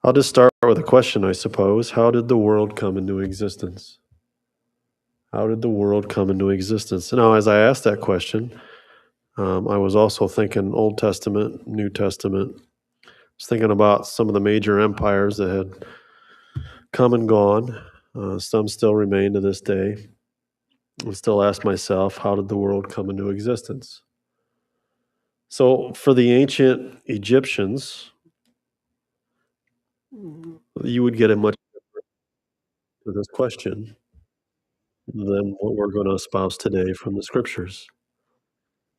I'll just start with a question, I suppose. How did the world come into existence? How did the world come into existence? Now, as I asked that question, I was also thinking Old Testament, New Testament. I was thinking about some of the major empires that had come and gone. Some still remain to this day. I still ask myself, how did the world come into existence? So, for the ancient Egyptians, you would get a much to this question than what we're going to espouse today from the scriptures.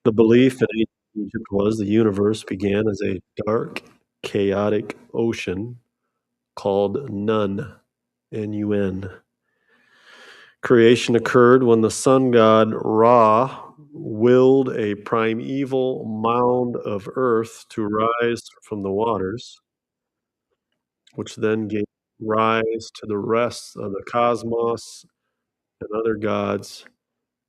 The belief in ancient Egypt was the universe began as a dark, chaotic ocean called Nun, N-U-N. Creation occurred when the sun god Ra willed a primeval mound of earth to rise from the waters, which then gave rise to the rest of the cosmos and other gods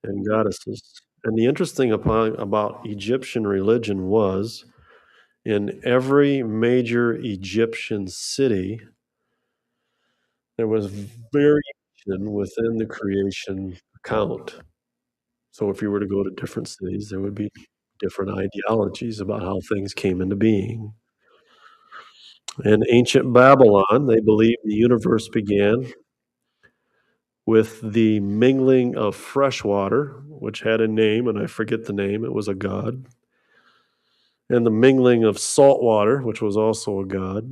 and goddesses. And the interesting about Egyptian religion was in every major Egyptian city, there was variation within the creation account. So if you were to go to different cities, there would be different ideologies about how things came into being. In ancient Babylon, they believed the universe began with the mingling of fresh water, which had a name, and I forget the name, it was a god, and the mingling of salt water, which was also a god.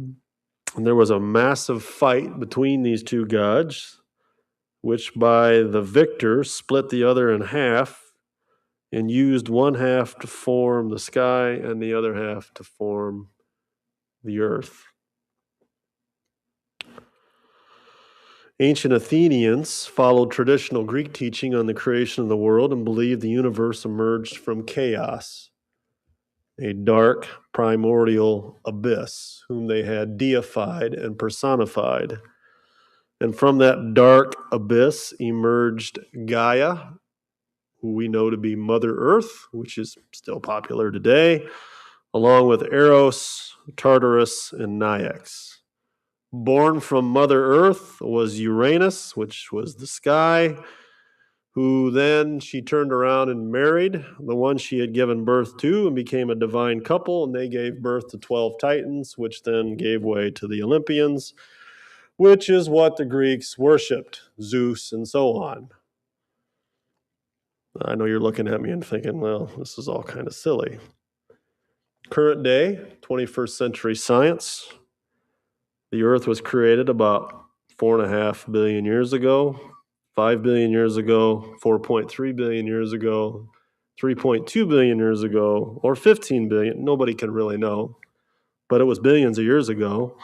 And there was a massive fight between these two gods, which by the victor split the other in half and used one half to form the sky and the other half to form the earth. Ancient Athenians followed traditional Greek teaching on the creation of the world and believed the universe emerged from chaos, a dark primordial abyss, whom they had deified and personified. And from that dark abyss emerged Gaia, who we know to be Mother Earth, which is still popular today, along with Eros, Tartarus, and Naix. Born from Mother Earth was Uranus, which was the sky, who then she turned around and married the one she had given birth to and became a divine couple, and they gave birth to 12 Titans, which then gave way to the Olympians, which is what the Greeks worshipped, Zeus and so on. I know you're looking at me and thinking, well, this is all kind of silly. Current day, 21st century science, the Earth was created about 4.5 billion years ago, 5 billion years ago, 4.3 billion years ago, 3.2 billion years ago, or 15 billion. Nobody can really know, but it was billions of years ago,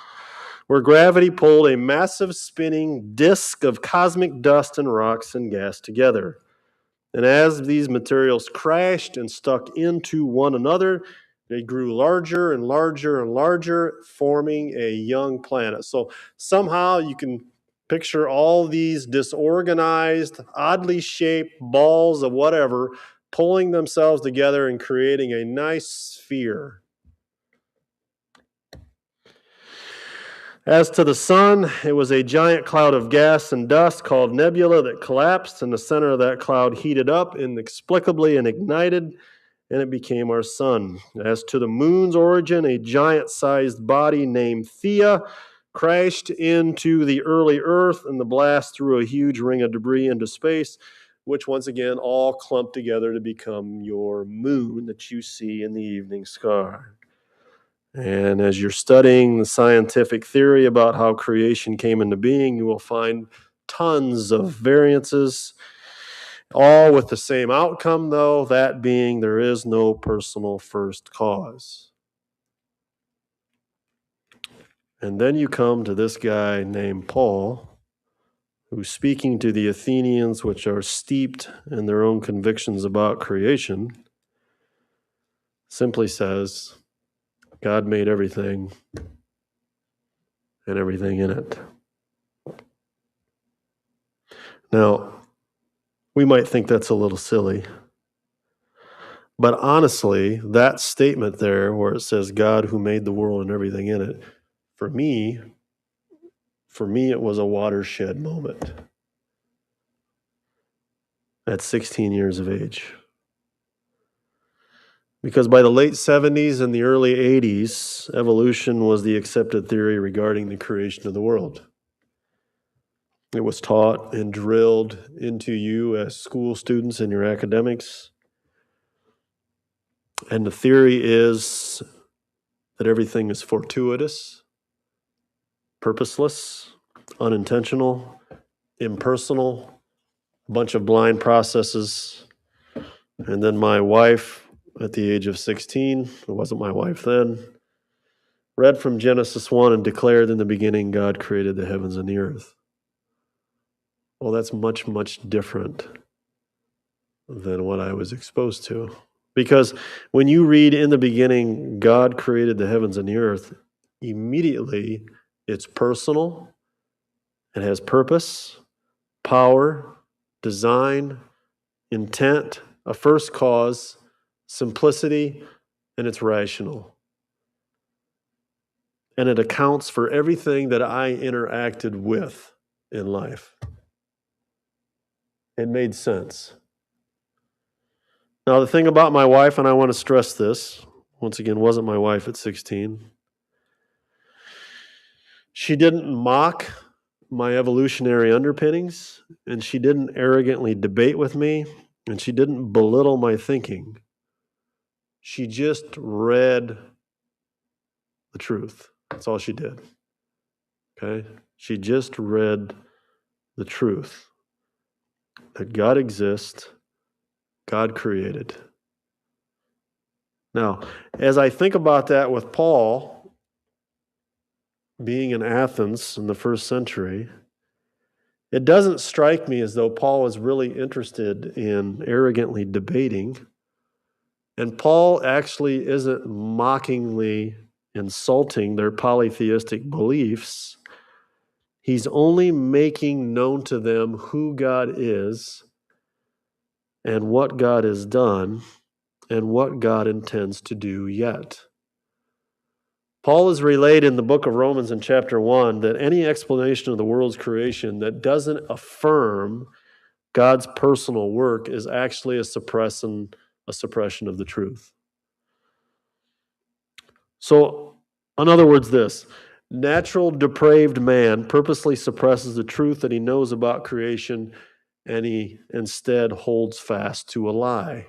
where gravity pulled a massive spinning disk of cosmic dust and rocks and gas together. And as these materials crashed and stuck into one another, they grew larger and larger and larger, forming a young planet. So somehow you can picture all these disorganized, oddly shaped balls of whatever pulling themselves together and creating a nice sphere. As to the sun, it was a giant cloud of gas and dust called nebula that collapsed, and the center of that cloud heated up inexplicably and ignited, and it became our sun. As to the moon's origin, a giant-sized body named Theia crashed into the early Earth, and the blast threw a huge ring of debris into space, which once again all clumped together to become your moon that you see in the evening sky. And as you're studying the scientific theory about how creation came into being, you will find tons of variances, all with the same outcome, though, that being there is no personal first cause. And then you come to this guy named Paul, who's speaking to the Athenians, which are steeped in their own convictions about creation, simply says, God made everything and everything in it. Now, we might think that's a little silly, but honestly, that statement there where it says God who made the world and everything in it, for me, For me, it was a watershed moment at 16 years of age. Because by the late 70s and the early 80s, evolution was the accepted theory regarding the creation of the world. It was taught and drilled into you as school students in your academics. And the theory is that everything is fortuitous, purposeless, unintentional, impersonal, a bunch of blind processes. And then my wife, at the age of 16, it wasn't my wife then, read from Genesis 1 and declared, in the beginning, God created the heavens and the earth. Well, that's much, much different than what I was exposed to. Because when you read, in the beginning, God created the heavens and the earth, immediately it's personal, it has purpose, power, design, intent, a first cause, simplicity, and it's rational. And it accounts for everything that I interacted with in life. It made sense. Now, the thing about my wife, and I want to stress this, once again, wasn't my wife at 16. She didn't mock my evolutionary underpinnings, and she didn't arrogantly debate with me, and she didn't belittle my thinking. She just read the truth. That's all she did. Okay? She just read the truth that God exists, God created. Now, as I think about that with Paul being in Athens in the first century, it doesn't strike me as though Paul was really interested in arrogantly debating. And Paul actually isn't mockingly insulting their polytheistic beliefs. He's only making known to them who God is and what God has done and what God intends to do yet. Paul is relayed in the book of Romans in chapter 1 that any explanation of the world's creation that doesn't affirm God's personal work is actually a suppression of the truth. So, in other words, this natural depraved man purposely suppresses the truth that he knows about creation, and he instead holds fast to a lie.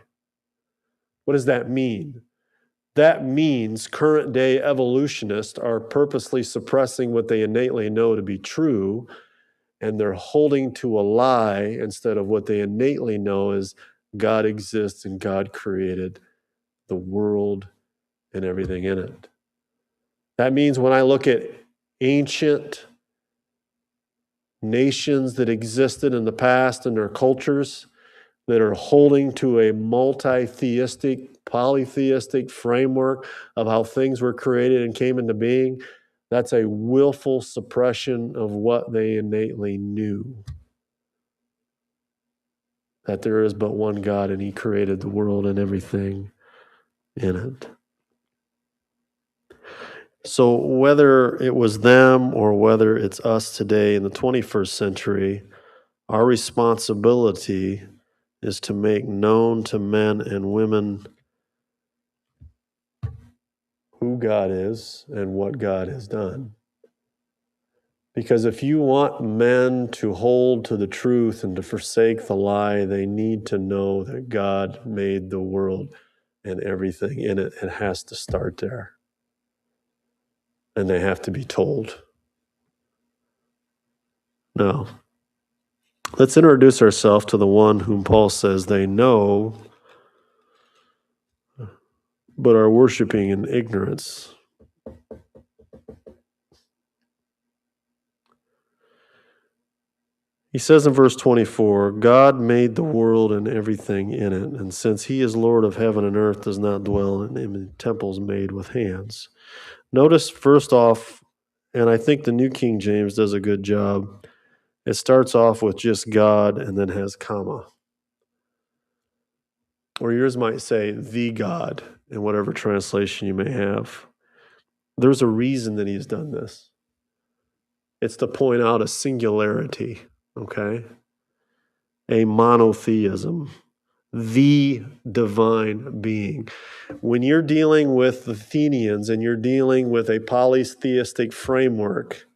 What does that mean? That means current day evolutionists are purposely suppressing what they innately know to be true, and they're holding to a lie instead of what they innately know is God exists and God created the world and everything in it. That means when I look at ancient nations that existed in the past and their cultures that are holding to a multi-theistic, polytheistic framework of how things were created and came into being, that's a willful suppression of what they innately knew. That there is but one God and He created the world and everything in it. So whether it was them or whether it's us today in the 21st century, our responsibility is to make known to men and women who God is and what God has done. Because if you want men to hold to the truth and to forsake the lie, they need to know that God made the world and everything in it. It has to start there. And they have to be told. Now, let's introduce ourselves to the one whom Paul says they know, but are worshiping in ignorance. He says in verse 24, God made the world and everything in it, and since He is Lord of heaven and earth, does not dwell in temples made with hands. Notice first off, and I think the New King James does a good job, it starts off with just God and then has comma. Or yours might say the God in whatever translation you may have. There's a reason that He's done this. It's to point out a singularity, okay? A monotheism, the divine being. When you're dealing with the Athenians and you're dealing with a polytheistic framework,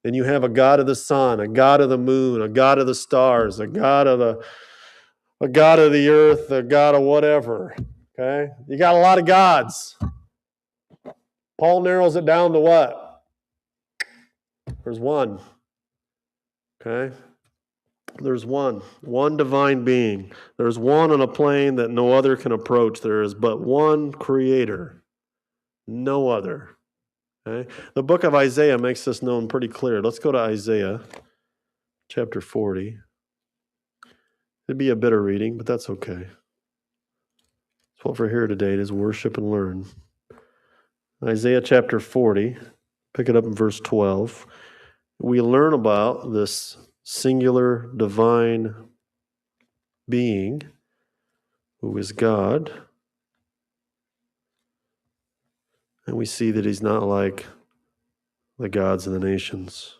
and you have a God of the sun, a God of the moon, a God of the stars, a God of the earth, a God of whatever. Okay? You got a lot of gods. Paul narrows it down to what? There's one. Okay? There's one divine being. There's one on a plane that no other can approach. There is but one creator, no other. Okay? The book of Isaiah makes this known pretty clear. Let's go to Isaiah chapter 40. It'd be a bitter reading, but that's okay. That's what we're here today, is worship and learn. Isaiah chapter 40, pick it up in verse 12. We learn about this singular divine being who is God. And we see that he's not like the gods of the nations.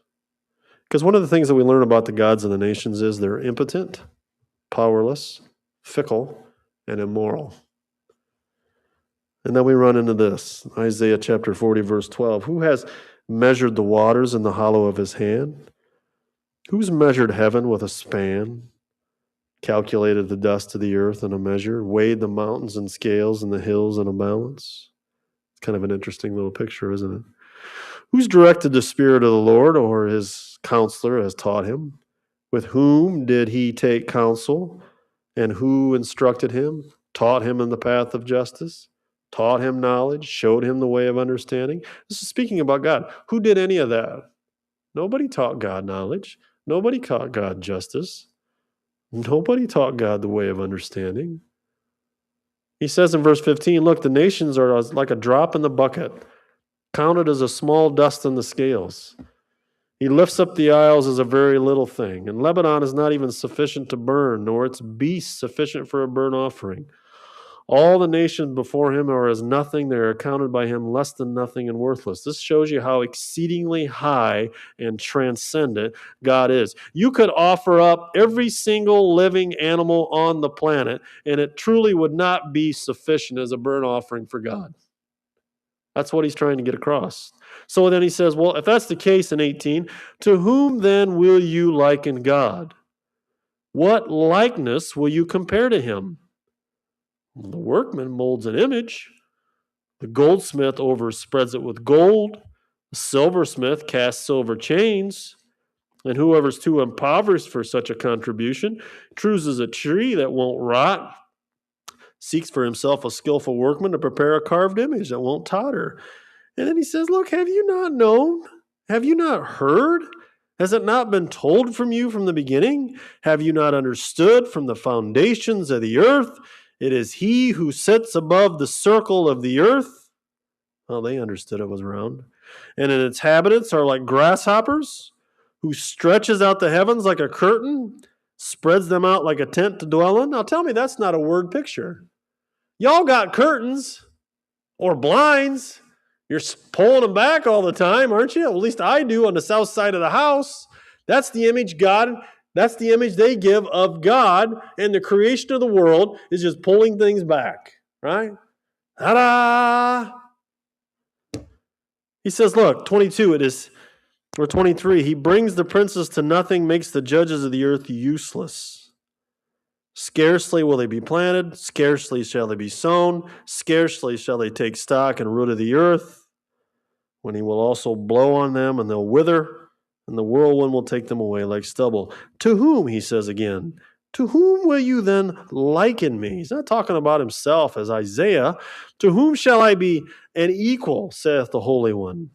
Because one of the things that we learn about the gods of the nations is they're impotent, powerless, fickle, and immoral. And then we run into this, Isaiah chapter 40, verse 12. Who has measured the waters in the hollow of his hand? Who's measured heaven with a span? Calculated the dust of the earth in a measure? Weighed the mountains in scales and the hills in a balance? It's kind of an interesting little picture, isn't it? Who's directed the Spirit of the Lord, or his counselor has taught him? With whom did he take counsel? And who instructed him? Taught him in the path of justice? Taught him knowledge? Showed him the way of understanding? This is speaking about God. Who did any of that? Nobody taught God knowledge. Nobody taught God justice. Nobody taught God the way of understanding. He says in verse 15, look, the nations are like a drop in the bucket, counted as a small dust in the scales. He lifts up the isles as a very little thing, and Lebanon is not even sufficient to burn, nor its beasts sufficient for a burnt offering. All the nations before him are as nothing. They are accounted by him less than nothing and worthless. This shows you how exceedingly high and transcendent God is. You could offer up every single living animal on the planet, and it truly would not be sufficient as a burnt offering for God. That's what he's trying to get across. So then he says, well, if that's the case in 18, to whom then will you liken God? What likeness will you compare to him? The workman molds an image. The goldsmith overspreads it with gold. The silversmith casts silver chains. And whoever's too impoverished for such a contribution chooses a tree that won't rot, seeks for himself a skillful workman to prepare a carved image that won't totter. And then he says, look, have you not known? Have you not heard? Has it not been told from you from the beginning? Have you not understood from the foundations of the earth? It is he who sits above the circle of the earth. Well, they understood it was round. And its inhabitants are like grasshoppers, who stretches out the heavens like a curtain, spreads them out like a tent to dwell in. Now tell me that's not a word picture. Y'all got curtains or blinds. You're pulling them back all the time, aren't you? At least I do on the south side of the house. That's the image that's the image they give of God, and the creation of the world is just pulling things back, right? Ta-da! He says, look, 22 it is, or 23, he brings the princes to nothing, makes the judges of the earth useless. Scarcely will they be planted, scarcely shall they be sown, scarcely shall they take stock and root of the earth, when he will also blow on them, and they'll wither, and the whirlwind will take them away like stubble. To whom, he says again, to whom will you then liken me? He's not talking about himself as Isaiah. To whom shall I be an equal, saith the Holy One?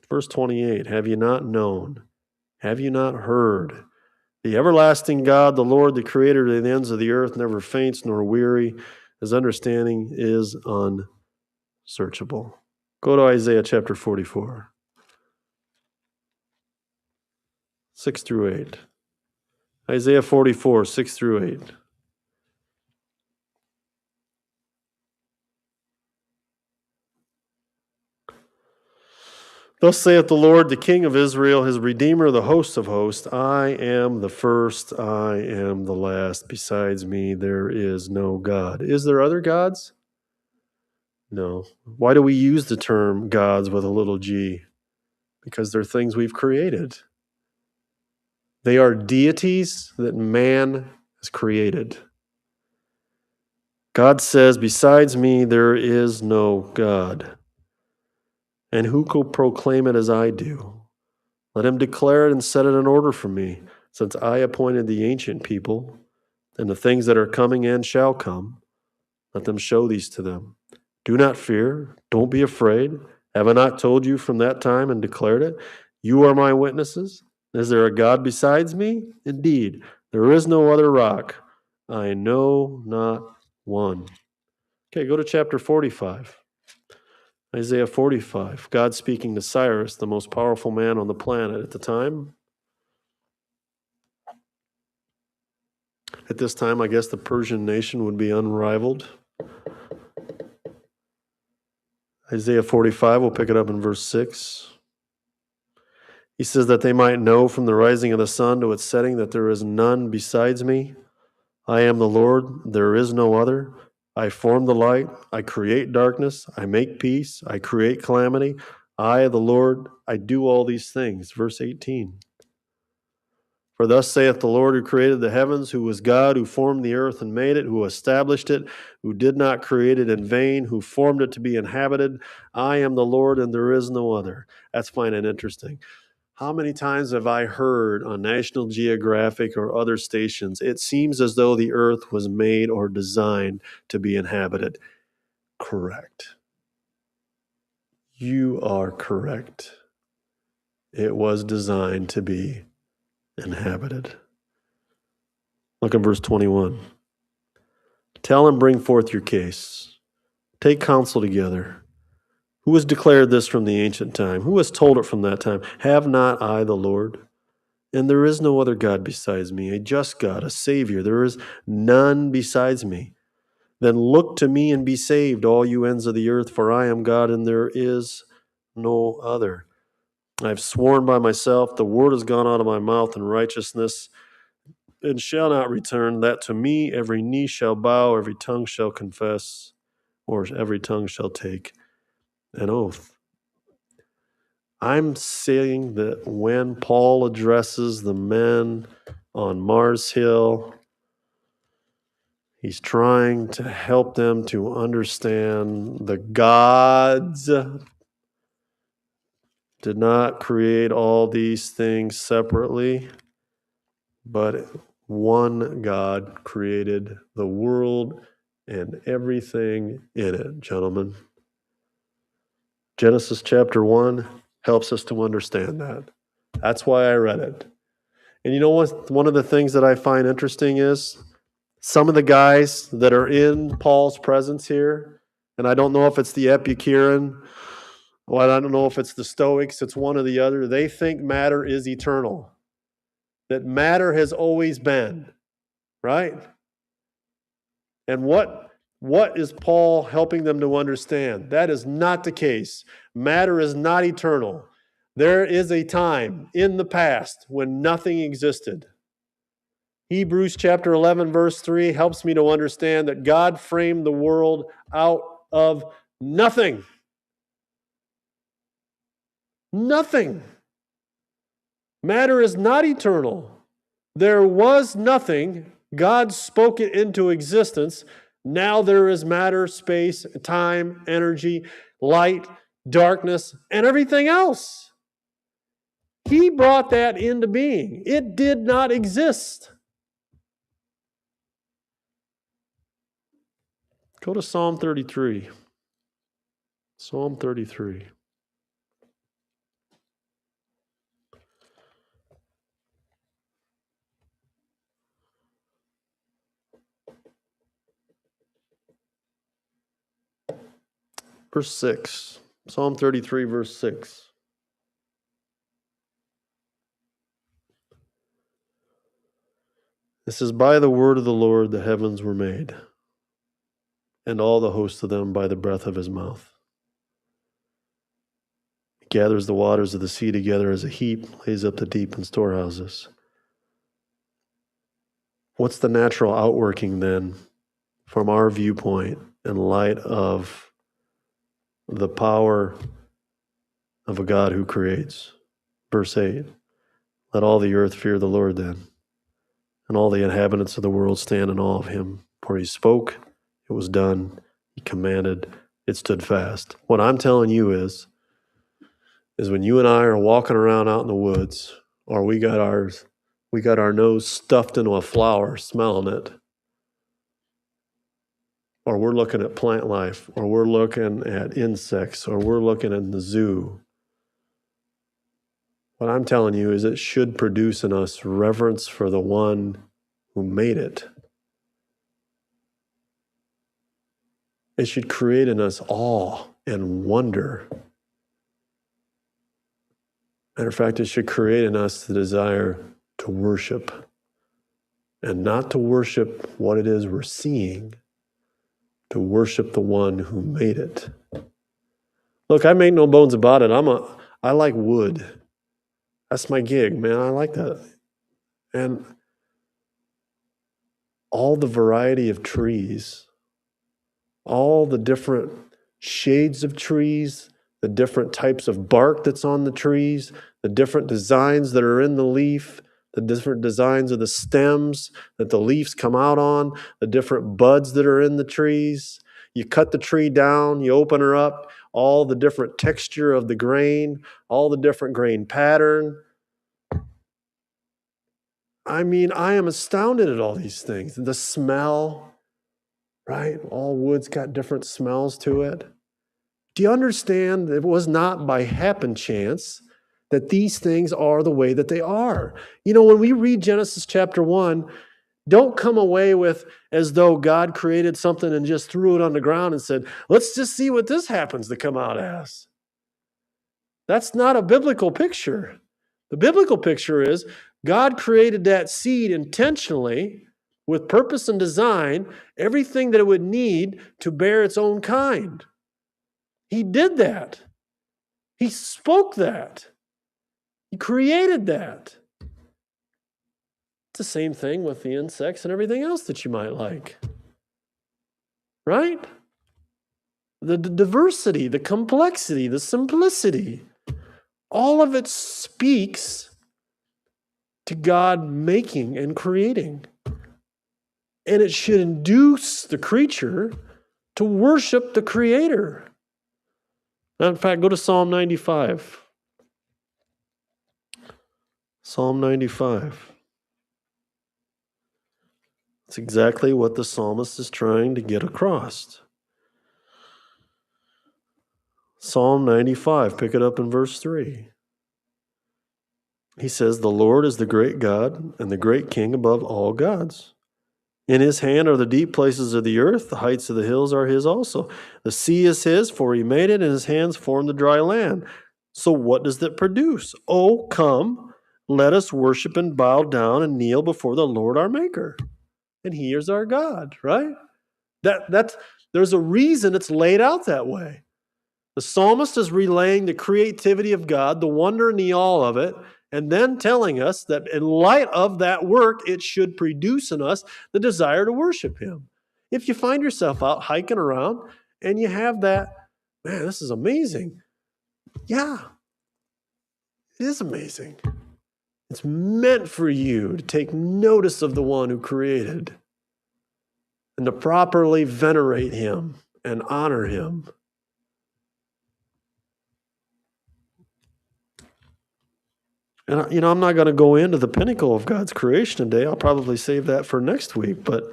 Verse 28, have you not known? Have you not heard? The everlasting God, the Lord, the creator of the ends of the earth, never faints nor weary. His understanding is unsearchable. Go to Isaiah chapter 44. 6 through 8. Isaiah 44, 6 through 8. Thus saith the Lord, the King of Israel, his Redeemer, the host of hosts, I am the first, I am the last. Besides me, there is no God. Is there other gods? No. Why do we use the term gods with a little g? Because they're things we've created. They are deities that man has created. God says, besides me, there is no God. And who could proclaim it as I do? Let him declare it and set it in order for me, since I appointed the ancient people, and the things that are coming and shall come. Let them show these to them. Do not fear, don't be afraid. Have I not told you from that time and declared it? You are my witnesses. Is there a God besides me? Indeed, there is no other rock. I know not one. Okay, go to chapter 45. Isaiah 45. God speaking to Cyrus, the most powerful man on the planet at the time. At this time, I guess the Persian nation would be unrivaled. Isaiah 45, we'll pick it up in verse 6. He says that they might know from the rising of the sun to its setting that there is none besides me. I am the Lord, there is no other. I form the light, I create darkness, I make peace, I create calamity. I, the Lord, I do all these things. Verse 18. For thus saith the Lord who created the heavens, who was God, who formed the earth and made it, who established it, who did not create it in vain, who formed it to be inhabited. I am the Lord and there is no other. That's fine and interesting. How many times have I heard on National Geographic or other stations, it seems as though the earth was made or designed to be inhabited? Correct. You are correct. It was designed to be inhabited. Look at verse 21. Tell and bring forth your case. Take counsel together. Who has declared this from the ancient time? Who has told it from that time? Have not I the Lord? And there is no other God besides me, a just God, a Savior. There is none besides me. Then look to me and be saved, all you ends of the earth, for I am God and there is no other. I have sworn by myself, the word has gone out of my mouth in righteousness, and shall not return, that to me every knee shall bow, every tongue shall confess, or every tongue shall take an oath. I'm saying that when Paul addresses the men on Mars Hill, he's trying to help them to understand the gods did not create all these things separately, but one God created the world and everything in it, gentlemen. Genesis chapter 1 helps us to understand that. That's why I read it. And you know what? One of the things that I find interesting is some of the guys that are in Paul's presence here, and I don't know if it's the Epicurean, well, I don't know if it's the Stoics, it's one or the other, they think matter is eternal. That matter has always been, right? And what is Paul helping them to understand? That is not the case. Matter is not eternal. There is a time in the past when nothing existed. Hebrews chapter 11, verse 3 helps me to understand that God framed the world out of nothing. Nothing. Matter is not eternal. There was nothing. God spoke it into existence. Now there is matter, space, time, energy, light, darkness, and everything else. He brought that into being. It did not exist. Go to Psalm 33. Psalm 33. Verse 6. Psalm 33, verse 6. It says, by the word of the Lord the heavens were made, and all the host of them by the breath of his mouth. gathers the waters of the sea together as a heap, lays up the deep in storehouses. What's the natural outworking then from our viewpoint in light of the power of a God who creates? Verse 8, let all the earth fear the Lord then, and all the inhabitants of the world stand in awe of him. For he spoke, it was done. He commanded, it stood fast. What I'm telling you is when you and I are walking around out in the woods, or we got our nose stuffed into a flower, smelling it, or we're looking at plant life, or we're looking at insects, or we're looking at the zoo. What I'm telling you is it should produce in us reverence for the one who made it. It should create in us awe and wonder. Matter of fact, it should create in us the desire to worship, and not to worship what it is we're seeing, to worship the one who made it. Look, I make no bones about it. I like wood. That's my gig, man. I like that. And all the variety of trees, all the different shades of trees, the different types of bark that's on the trees, the different designs that are in the leaf, the different designs of the stems that the leaves come out on, the different buds that are in the trees. You cut the tree down, you open her up, all the different texture of the grain, all the different grain pattern. I mean, I am astounded at all these things. The smell, right? All wood's got different smells to it. Do you understand? It was not by happen chance that these things are the way that they are. You know, when we read Genesis chapter 1, don't come away with as though God created something and just threw it on the ground and said, let's just see what this happens to come out as. That's not a biblical picture. The biblical picture is God created that seed intentionally with purpose and design, everything that it would need to bear its own kind. He did that. He spoke that. He created that. It's the same thing with the insects and everything else that you might like. Right? The diversity, the complexity, the simplicity, all of it speaks to God making and creating. And it should induce the creature to worship the Creator. In fact, go to Psalm 95. Psalm 95. It's exactly what the psalmist is trying to get across. Psalm 95, pick it up in verse 3. He says, the Lord is the great God and the great King above all gods. In his hand are the deep places of the earth. The heights of the hills are his also. The sea is his, for he made it, and his hands formed the dry land. So what does that produce? Oh, come, let us worship and bow down and kneel before the Lord our Maker. And he is our God, right? There's a reason it's laid out that way. The psalmist is relaying the creativity of God, the wonder and the awe of it, and then telling us that in light of that work, it should produce in us the desire to worship him. If you find yourself out hiking around and you have that, man, this is amazing. Yeah, it is amazing. It's meant for you to take notice of the one who created and to properly venerate him and honor him. And, I'm not going to go into the pinnacle of God's creation today. I'll probably save that for next week. But,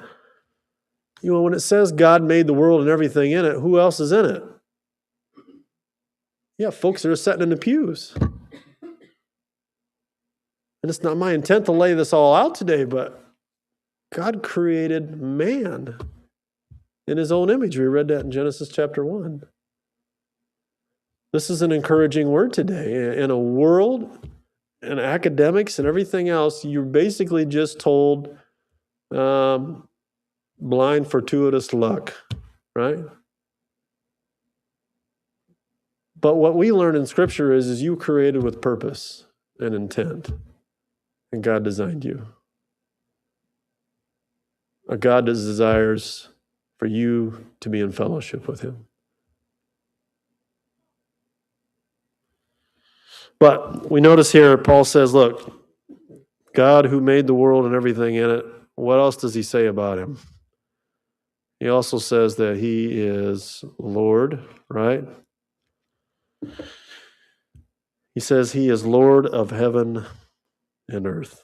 when it says God made the world and everything in it, who else is in it? Yeah, folks that are sitting in the pews. And it's not my intent to lay this all out today, but God created man in his own image. We read that in Genesis chapter 1. This is an encouraging word today. In a world and academics and everything else, you're basically just told blind fortuitous luck, right? But what we learn in Scripture is you were created with purpose and intent, and God designed you. A God that desires for you to be in fellowship with Him. But we notice here, Paul says, look, God who made the world and everything in it, what else does he say about him? He also says that he is Lord, right? He says he is Lord of heaven and earth.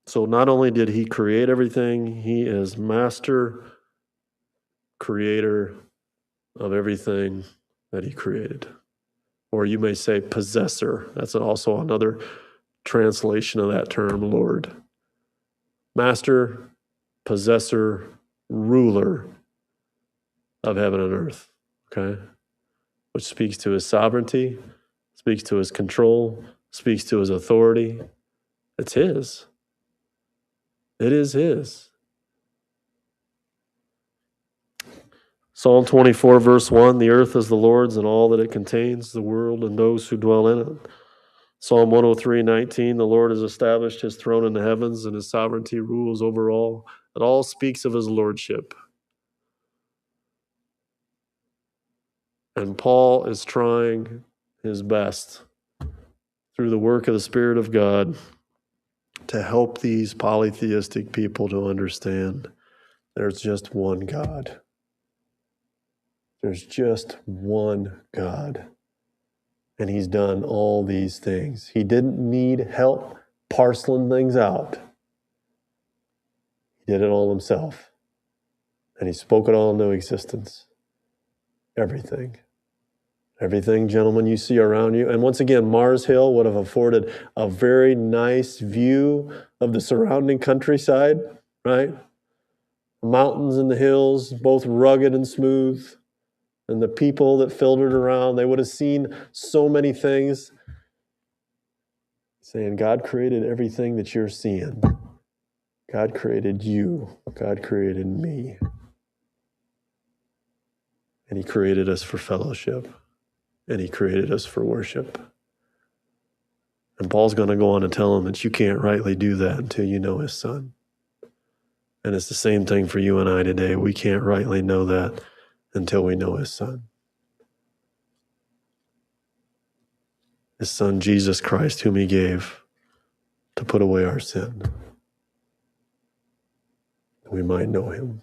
So not only did he create everything, he is master, creator of everything that he created. Or you may say possessor. That's also another translation of that term, Lord. Master, possessor, ruler of heaven and earth, okay? Which speaks to his sovereignty, speaks to his control, speaks to his authority. It's his. It is his. Psalm 24, verse 1, the earth is the Lord's and all that it contains, the world and those who dwell in it. Psalm 103:19, the Lord has established his throne in the heavens and his sovereignty rules over all. It all speaks of his lordship. And Paul is trying his best through the work of the Spirit of God to help these polytheistic people to understand there's just one God. There's just one God. And he's done all these things. He didn't need help parceling things out. He did it all himself. And he spoke it all into existence. Everything. Everything, gentlemen, you see around you. And once again, Mars Hill would have afforded a very nice view of the surrounding countryside, right? The mountains and the hills, both rugged and smooth. And the people that filtered around, they would have seen so many things. Saying, God created everything that you're seeing. God created you. God created me. And he created us for fellowship. And he created us for worship. And Paul's going to go on to tell them that you can't rightly do that until you know his Son. And it's the same thing for you and I today. We can't rightly know that until we know his Son. His Son, Jesus Christ, whom he gave to put away our sin. We might know him.